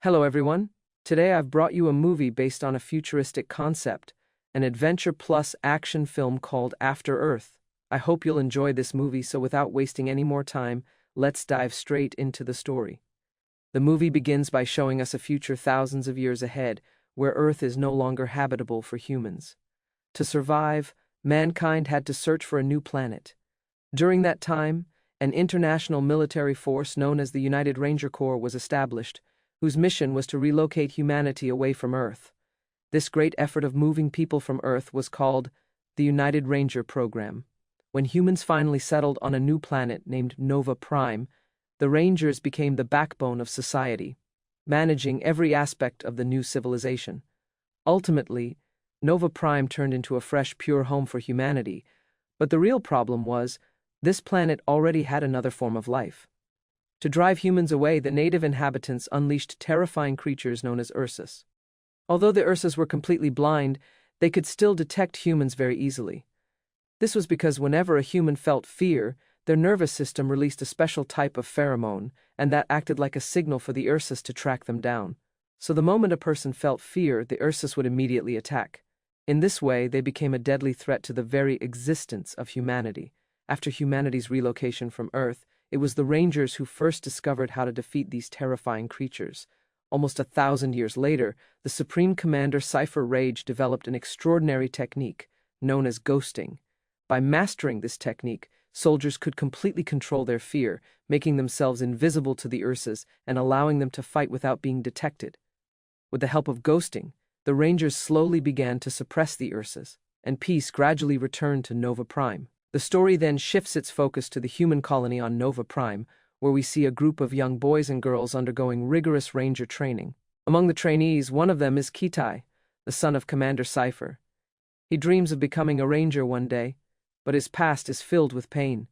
Hello everyone. Today I've brought you a movie based on a futuristic concept, an adventure plus action film called After Earth. I hope you'll enjoy this movie, so without wasting any more time, let's dive straight into the story. The movie begins by showing us a future thousands of years ahead, where Earth is no longer habitable for humans. To survive, mankind had to search for a new planet. During that time, an international military force known as the United Ranger Corps was established, whose mission was to relocate humanity away from Earth. This great effort of moving people from Earth was called the United Ranger Program. When humans finally settled on a new planet named Nova Prime, the Rangers became the backbone of society, managing every aspect of the new civilization. Ultimately, Nova Prime turned into a fresh, pure home for humanity, but the real problem was, this planet already had another form of life. To drive humans away, the native inhabitants unleashed terrifying creatures known as Ursus. Although the Ursus were completely blind, they could still detect humans very easily. This was because whenever a human felt fear, their nervous system released a special type of pheromone, and that acted like a signal for the Ursus to track them down. So the moment a person felt fear, the Ursus would immediately attack. In this way, they became a deadly threat to the very existence of humanity. After humanity's relocation from Earth, it was the Rangers who first discovered how to defeat these terrifying creatures. Almost 1,000 years later, the Supreme Commander Cypher Raige developed an extraordinary technique known as ghosting. By mastering this technique, soldiers could completely control their fear, making themselves invisible to the Ursus and allowing them to fight without being detected. With the help of ghosting, the Rangers slowly began to suppress the Ursus, and peace gradually returned to Nova Prime. The story then shifts its focus to the human colony on Nova Prime, where we see a group of young boys and girls undergoing rigorous ranger training. Among the trainees, one of them is Kitai, the son of Commander Cypher. He dreams of becoming a ranger one day, but his past is filled with pain.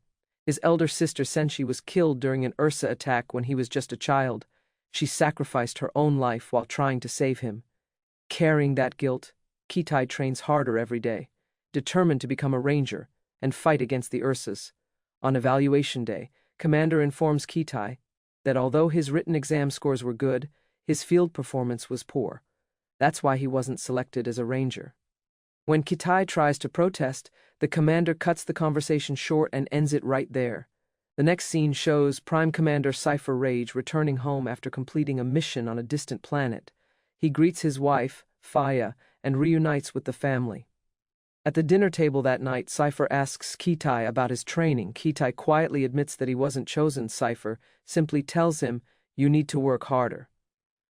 His elder sister Senshi was killed during an Ursa attack when he was just a child. She sacrificed her own life while trying to save him. Carrying that guilt, Kitai trains harder every day, determined to become a ranger and fight against the Ursus. On evaluation day, Commander informs Kitai that although his written exam scores were good, his field performance was poor. That's why he wasn't selected as a ranger. When Kitai tries to protest, the commander cuts the conversation short and ends it right there. The next scene shows Prime Commander Cypher Raige returning home after completing a mission on a distant planet. He greets his wife, Faya, and reunites with the family. At the dinner table that night, Cypher asks Kitai about his training. Kitai quietly admits that he wasn't chosen. Cypher simply tells him, "You need to work harder."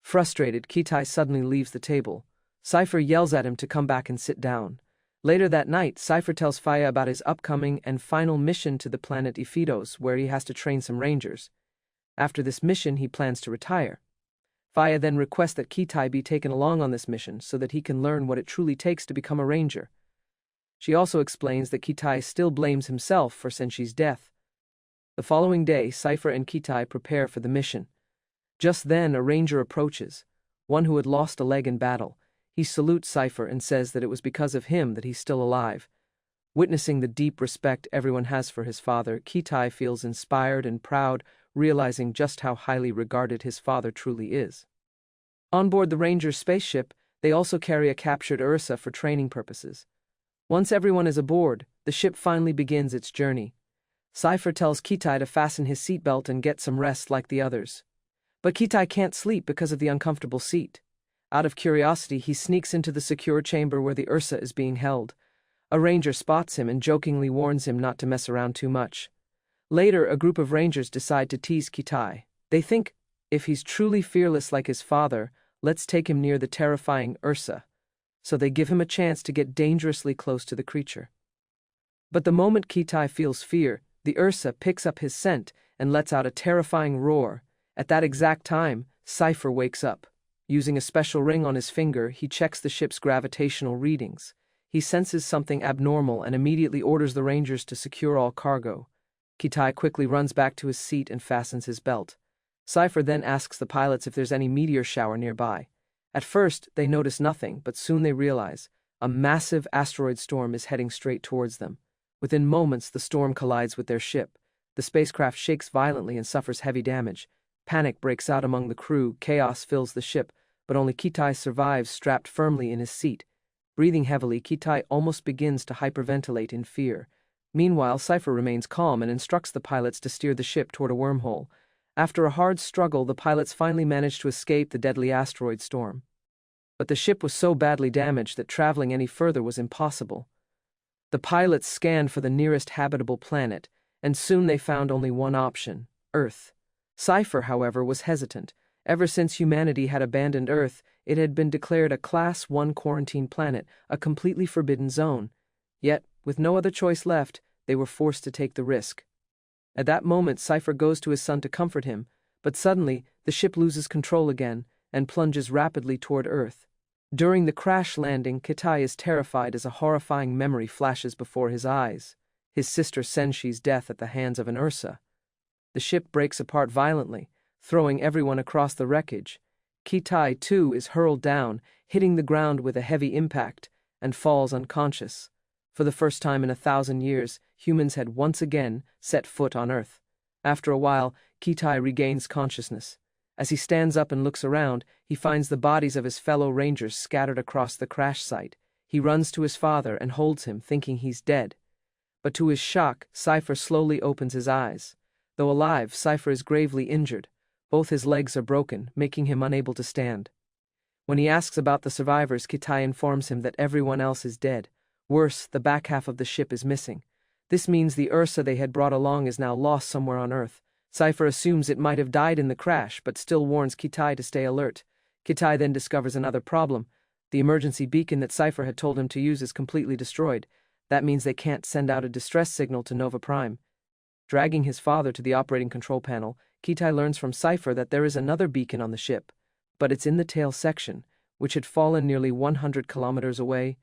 Frustrated, Kitai suddenly leaves the table. Cypher yells at him to come back and sit down. Later that night, Cypher tells Faya about his upcoming and final mission to the planet Iphidos, where he has to train some rangers. After this mission, he plans to retire. Faya then requests that Kitai be taken along on this mission so that he can learn what it truly takes to become a ranger. She also explains that Kitai still blames himself for Senshi's death. The following day, Cypher and Kitai prepare for the mission. Just then, a ranger approaches, one who had lost a leg in battle. He salutes Cypher and says that it was because of him that he's still alive. Witnessing the deep respect everyone has for his father, Kitai feels inspired and proud, realizing just how highly regarded his father truly is. On board the Ranger's spaceship, they also carry a captured Ursa for training purposes. Once everyone is aboard, the ship finally begins its journey. Cypher tells Kitai to fasten his seatbelt and get some rest like the others. But Kitai can't sleep because of the uncomfortable seat. Out of curiosity, he sneaks into the secure chamber where the Ursa is being held. A ranger spots him and jokingly warns him not to mess around too much. Later, a group of rangers decide to tease Kitai. They think, if he's truly fearless like his father, let's take him near the terrifying Ursa. So they give him a chance to get dangerously close to the creature. But the moment Kitai feels fear, the Ursa picks up his scent and lets out a terrifying roar. At that exact time, Cypher wakes up. Using a special ring on his finger, he checks the ship's gravitational readings. He senses something abnormal and immediately orders the Rangers to secure all cargo. Kitai quickly runs back to his seat and fastens his belt. Cypher then asks the pilots if there's any meteor shower nearby. At first, they notice nothing, but soon they realize a massive asteroid storm is heading straight towards them. Within moments, the storm collides with their ship. The spacecraft shakes violently and suffers heavy damage. Panic breaks out among the crew, chaos fills the ship, but only Kitai survives, strapped firmly in his seat. Breathing heavily, Kitai almost begins to hyperventilate in fear. Meanwhile, Cypher remains calm and instructs the pilots to steer the ship toward a wormhole. After a hard struggle, the pilots finally manage to escape the deadly asteroid storm. But the ship was so badly damaged that traveling any further was impossible. The pilots scanned for the nearest habitable planet, and soon they found only one option: Earth. Cypher, however, was hesitant. Ever since humanity had abandoned Earth, it had been declared a Class 1 quarantine planet, a completely forbidden zone. Yet, with no other choice left, they were forced to take the risk. At that moment, Cypher goes to his son to comfort him, but suddenly, the ship loses control again and plunges rapidly toward Earth. During the crash landing, Kitai is terrified as a horrifying memory flashes before his eyes: his sister Senshi's death at the hands of an Ursa. The ship breaks apart violently, throwing everyone across the wreckage. Kitai, too, is hurled down, hitting the ground with a heavy impact, and falls unconscious. For the first time in 1,000 years, humans had once again set foot on Earth. After a while, Kitai regains consciousness. As he stands up and looks around, he finds the bodies of his fellow rangers scattered across the crash site. He runs to his father and holds him, thinking he's dead. But to his shock, Cypher slowly opens his eyes. Though alive, Cypher is gravely injured. Both his legs are broken, making him unable to stand. When he asks about the survivors, Kitai informs him that everyone else is dead. Worse, the back half of the ship is missing. This means the Ursa they had brought along is now lost somewhere on Earth. Cypher assumes it might have died in the crash, but still warns Kitai to stay alert. Kitai then discovers another problem. The emergency beacon that Cypher had told him to use is completely destroyed. That means they can't send out a distress signal to Nova Prime. Dragging his father to the operating control panel, Kitai learns from Cypher that there is another beacon on the ship, but it's in the tail section, which had fallen nearly 100 kilometers away.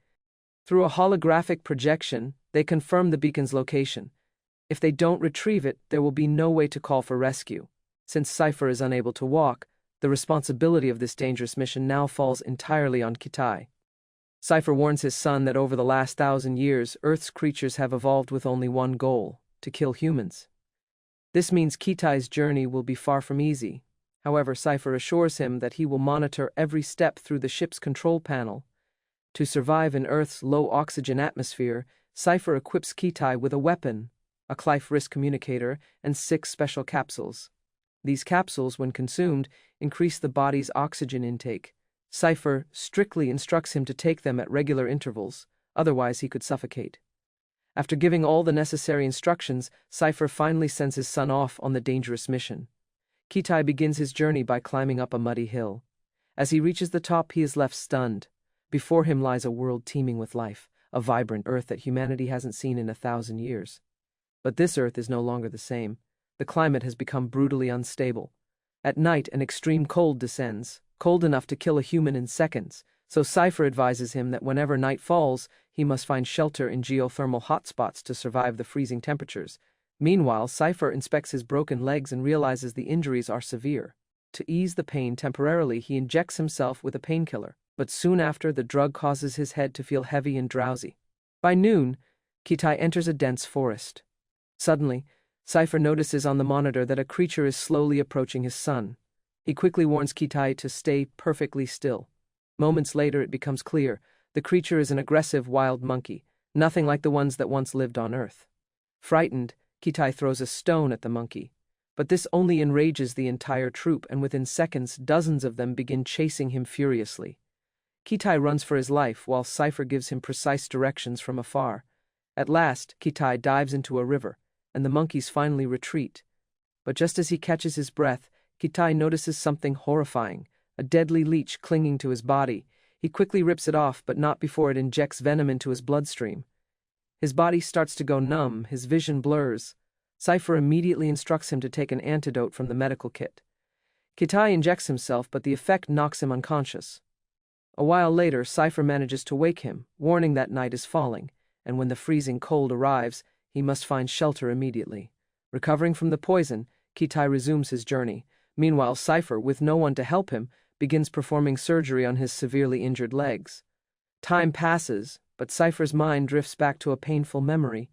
Through a holographic projection, they confirm the beacon's location. If they don't retrieve it, there will be no way to call for rescue. Since Cypher is unable to walk, the responsibility of this dangerous mission now falls entirely on Kitai. Cypher warns his son that over the last 1,000 years, Earth's creatures have evolved with only one goal: to kill humans. This means Kitai's journey will be far from easy. However, Cypher assures him that he will monitor every step through the ship's control panel. To survive in Earth's low-oxygen atmosphere, Cypher equips Kitai with a weapon, a Cypher Raige communicator, and 6 special capsules. These capsules, when consumed, increase the body's oxygen intake. Cypher strictly instructs him to take them at regular intervals, otherwise he could suffocate. After giving all the necessary instructions, Cypher finally sends his son off on the dangerous mission. Kitai begins his journey by climbing up a muddy hill. As he reaches the top, he is left stunned. Before him lies a world teeming with life, a vibrant Earth that humanity hasn't seen in 1,000 years. But this Earth is no longer the same. The climate has become brutally unstable. At night, an extreme cold descends, cold enough to kill a human in seconds, so Cypher advises him that whenever night falls, he must find shelter in geothermal hotspots to survive the freezing temperatures. Meanwhile, Cypher inspects his broken legs and realizes the injuries are severe. To ease the pain temporarily, he injects himself with a painkiller, but soon after, the drug causes his head to feel heavy and drowsy. By noon, Kitai enters a dense forest. Suddenly, Cypher notices on the monitor that a creature is slowly approaching his son. He quickly warns Kitai to stay perfectly still. Moments later, it becomes clear. The creature is an aggressive wild monkey, nothing like the ones that once lived on Earth. Frightened, Kitai throws a stone at the monkey. But this only enrages the entire troop, and within seconds, dozens of them begin chasing him furiously. Kitai runs for his life, while Cypher gives him precise directions from afar. At last, Kitai dives into a river, and the monkeys finally retreat. But just as he catches his breath, Kitai notices something horrifying: a deadly leech clinging to his body. He quickly rips it off, but not before it injects venom into his bloodstream. His body starts to go numb, his vision blurs. Cypher immediately instructs him to take an antidote from the medical kit. Kitai injects himself, but the effect knocks him unconscious. A while later, Cypher manages to wake him, warning that night is falling, and when the freezing cold arrives, he must find shelter immediately. Recovering from the poison, Kitai resumes his journey. Meanwhile, Cypher, with no one to help him, begins performing surgery on his severely injured legs. Time passes, but Cypher's mind drifts back to a painful memory.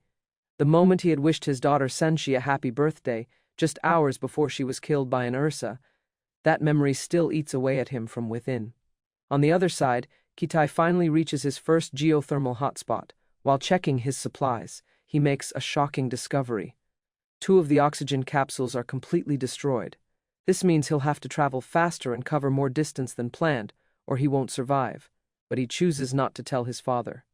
The moment he had wished his daughter Senshi a happy birthday, just hours before she was killed by an Ursa. That memory still eats away at him from within. On the other side, Kitai finally reaches his first geothermal hotspot. While checking his supplies, he makes a shocking discovery. 2 of the oxygen capsules are completely destroyed. This means he'll have to travel faster and cover more distance than planned, or he won't survive. But he chooses not to tell his father.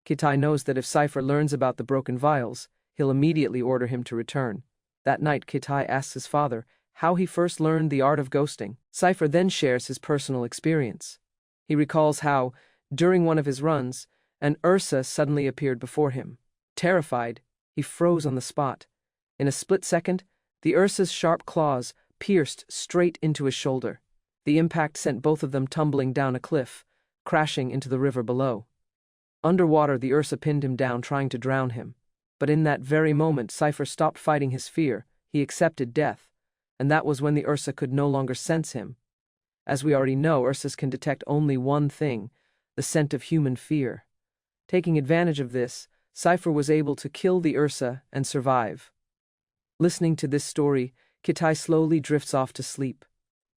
Kitai knows that if Cypher learns about the broken vials, he'll immediately order him to return. That night, Kitai asks his father how he first learned the art of ghosting. Cypher then shares his personal experience. He recalls how, during one of his runs, an Ursa suddenly appeared before him. Terrified, he froze on the spot. In a split second, the Ursa's sharp claws pierced straight into his shoulder. The impact sent both of them tumbling down a cliff, crashing into the river below. Underwater, the Ursa pinned him down, trying to drown him. But in that very moment, Cypher stopped fighting his fear. He accepted death, and that was when the Ursa could no longer sense him. As we already know, Ursas can detect only one thing: the scent of human fear. Taking advantage of this, Cypher was able to kill the Ursa and survive. Listening to this story, Kitai slowly drifts off to sleep.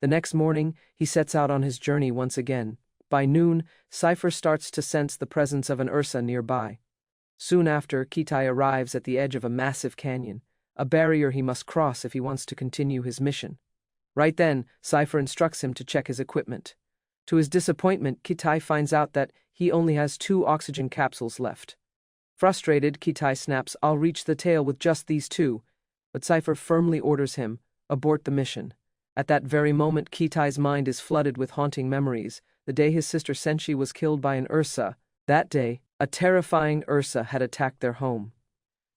The next morning, he sets out on his journey once again. By noon, Cypher starts to sense the presence of an Ursa nearby. Soon after, Kitai arrives at the edge of a massive canyon, a barrier he must cross if he wants to continue his mission. Right then, Cypher instructs him to check his equipment. To his disappointment, Kitai finds out that he only has 2 oxygen capsules left. Frustrated, Kitai snaps, "I'll reach the tail with just these 2. But Cypher firmly orders him, abort the mission. At that very moment, Kitai's mind is flooded with haunting memories. The day his sister Senshi was killed by an Ursa. That day, a terrifying Ursa had attacked their home.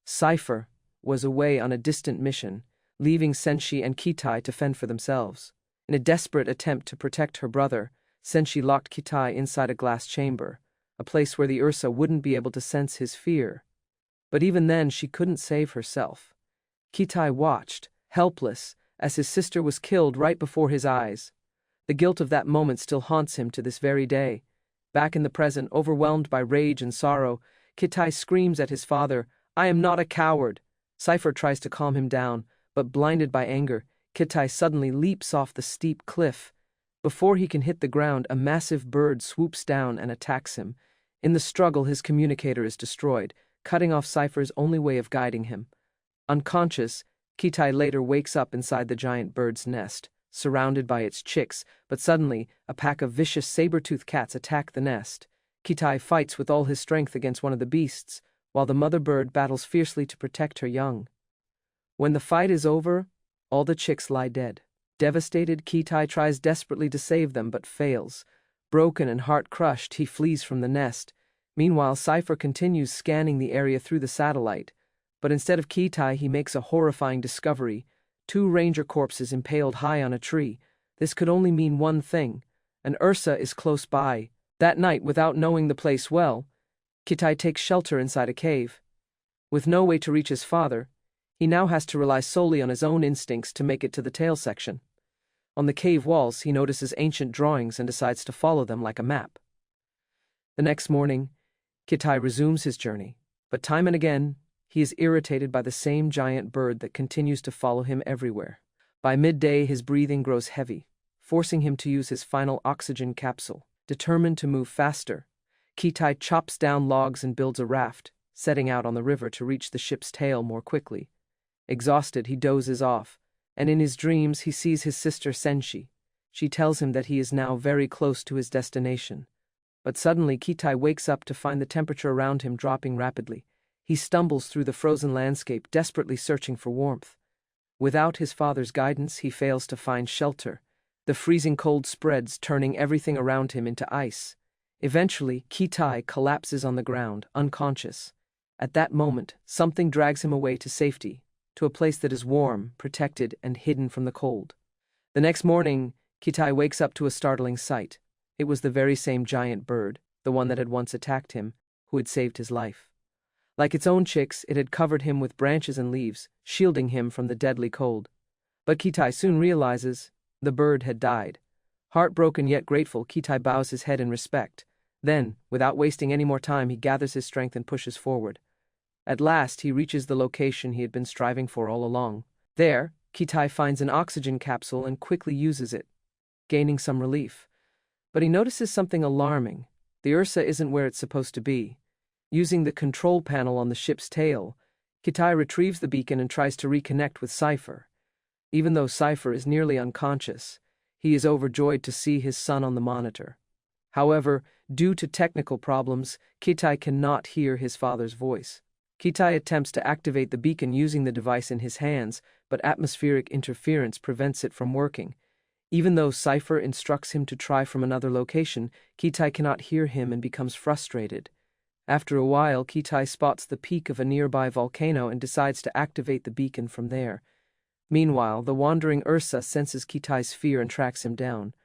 Cypher was away on a distant mission, leaving Senshi and Kitai to fend for themselves. In a desperate attempt to protect her brother, Senshi locked Kitai inside a glass chamber, a place where the Ursa wouldn't be able to sense his fear. But even then, she couldn't save herself. Kitai watched, helpless, as his sister was killed right before his eyes. The guilt of that moment still haunts him to this very day. Back in the present, overwhelmed by rage and sorrow, Kitai screams at his father, "I am not a coward." Cypher tries to calm him down, but blinded by anger, Kitai suddenly leaps off the steep cliff. Before he can hit the ground, a massive bird swoops down and attacks him. In the struggle, his communicator is destroyed, cutting off Cypher's only way of guiding him. Unconscious, Kitai later wakes up inside the giant bird's nest, surrounded by its chicks, but suddenly, a pack of vicious saber-toothed cats attack the nest. Kitai fights with all his strength against one of the beasts, while the mother bird battles fiercely to protect her young. When the fight is over, all the chicks lie dead. Devastated, Kitai tries desperately to save them, but fails. Broken and heart-crushed, he flees from the nest. Meanwhile, Cypher continues scanning the area through the satellite. But instead of Kitai, he makes a horrifying discovery: 2 ranger corpses impaled high on a tree. This could only mean one thing: an Ursa is close by. That night, without knowing the place well, Kitai takes shelter inside a cave. With no way to reach his father, he now has to rely solely on his own instincts to make it to the tail section. On the cave walls, he notices ancient drawings and decides to follow them like a map. The next morning, Kitai resumes his journey, but time and again, he is irritated by the same giant bird that continues to follow him everywhere. By midday, his breathing grows heavy, forcing him to use his final oxygen capsule. Determined to move faster, Kitai chops down logs and builds a raft, setting out on the river to reach the ship's tail more quickly. Exhausted, he dozes off, and in his dreams he sees his sister Senshi. She tells him that he is now very close to his destination. But suddenly, Kitai wakes up to find the temperature around him dropping rapidly. He stumbles through the frozen landscape, desperately searching for warmth. Without his father's guidance, he fails to find shelter. The freezing cold spreads, turning everything around him into ice. Eventually, Kitai collapses on the ground, unconscious. At that moment, something drags him away to safety, to a place that is warm, protected, and hidden from the cold. The next morning, Kitai wakes up to a startling sight. It was the very same giant bird, the one that had once attacked him, who had saved his life. Like its own chicks, it had covered him with branches and leaves, shielding him from the deadly cold. But Kitai soon realizes the bird had died. Heartbroken yet grateful, Kitai bows his head in respect. Then, without wasting any more time, he gathers his strength and pushes forward. At last, he reaches the location he had been striving for all along. There, Kitai finds an oxygen capsule and quickly uses it, gaining some relief. But he notices something alarming. The Ursa isn't where it's supposed to be. Using the control panel on the ship's tail, Kitai retrieves the beacon and tries to reconnect with Cypher. Even though Cypher is nearly unconscious, he is overjoyed to see his son on the monitor. However, due to technical problems, Kitai cannot hear his father's voice. Kitai attempts to activate the beacon using the device in his hands, but atmospheric interference prevents it from working. Even though Cypher instructs him to try from another location, Kitai cannot hear him and becomes frustrated. After a while, Kitai spots the peak of a nearby volcano and decides to activate the beacon from there. Meanwhile, the wandering Ursa senses Kitai's fear and tracks him down.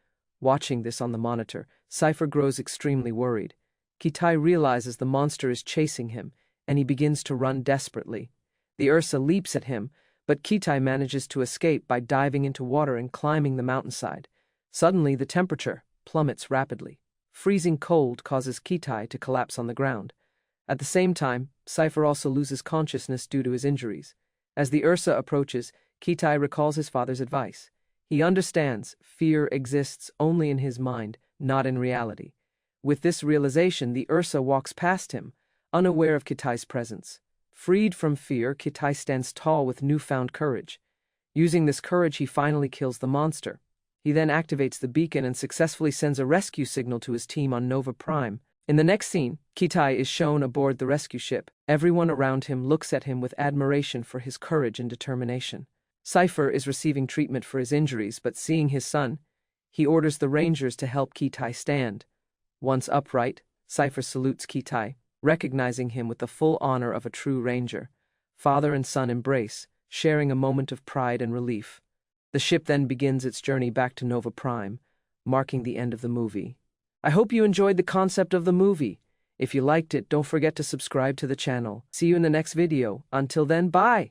Watching this on the monitor, Cypher grows extremely worried. Kitai realizes the monster is chasing him, and he begins to run desperately. The Ursa leaps at him, but Kitai manages to escape by diving into water and climbing the mountainside. Suddenly, the temperature plummets rapidly. Freezing cold causes Kitai to collapse on the ground. At the same time, Cypher also loses consciousness due to his injuries. As the Ursa approaches, Kitai recalls his father's advice. He understands fear exists only in his mind, not in reality. With this realization, the Ursa walks past him, unaware of Kitai's presence. Freed from fear, Kitai stands tall with newfound courage. Using this courage, he finally kills the monster. He then activates the beacon and successfully sends a rescue signal to his team on Nova Prime. In the next scene, Kitai is shown aboard the rescue ship. Everyone around him looks at him with admiration for his courage and determination. Cypher is receiving treatment for his injuries, but seeing his son, he orders the Rangers to help Kitai stand. Once upright, Cypher salutes Kitai, recognizing him with the full honor of a true Ranger. Father and son embrace, sharing a moment of pride and relief. The ship then begins its journey back to Nova Prime, marking the end of the movie. I hope you enjoyed the concept of the movie. If you liked it, don't forget to subscribe to the channel. See you in the next video. Until then, bye!